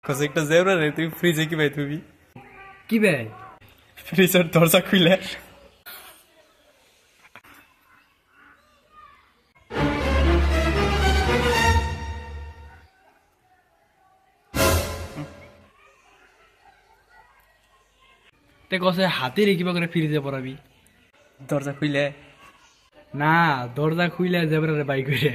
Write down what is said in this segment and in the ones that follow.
কসে একটা জেবরা রে তুই ফ্রিজে কি ভাই তুমি কি ভাই ফ্রিজের দরজা খুলে তে কসে হাতে রেখি কিবা করে ফ্রিজে পড়াবি দরজা খুলে না দরজা খুইলে জেবরারে বাই করে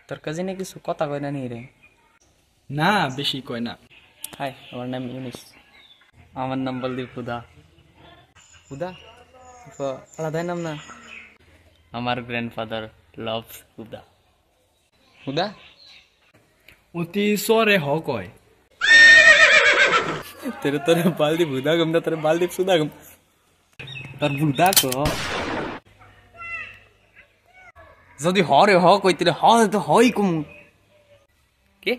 তোর কাজিনে কিছু কথা কয় না নি রে না বেশি কয় না হাই আমার নাম ইউনিস আমার নাম বলদীপ হুদা হুদা আলাদাই নাম না আমার গ্র্যান্ডফাদার লাভস হুদা হুদা অতি সরে হ কয় तेरे तेरे बालदीप हुदा गम ना तेरे बालदीप सुदा गम তোর বুদা কো যদি হরে হ কইতে হ তো হই কুম কে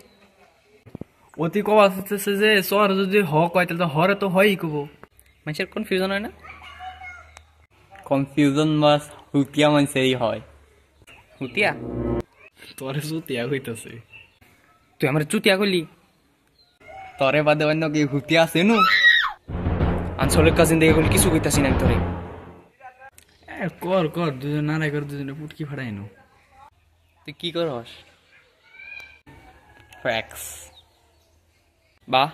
অতি কওয়া আছে যে সর যদি হ কয় তাহলে হরে তো হই কব মানুষের কনফিউজন হয় না কনফিউজন মাস হুতিয়া মানুষেরই হয় হুতিয়া তোরে সুতিয়া হইতাছে তুই আমার চুতিয়া করলি তরে বাদে অন্য কি হুতিয়া আছে নু আনসলের কাজিন দেখে বলি কিছু কইতাছি না তোরে কর কর দুজন নারাই কর দুজনে পুটকি ফাড়াই নো তুই কি করস ফ্যাক্স বাহ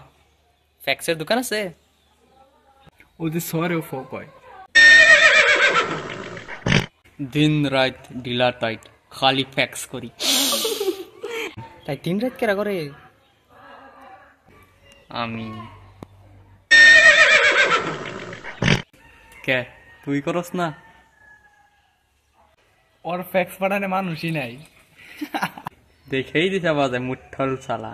ফ্যাক্সের দোকান আছে অতি সরে ফ কয় দিন রাত ঢিলা টাইট খালি ফ্যাক্স করি তাই দিন রাত কেরা করে আমি কে তুই করস না ওর ফ্যাক্স ফাটানে মানুষই নাই দেখেই দিছে বাজে মুঠল চালা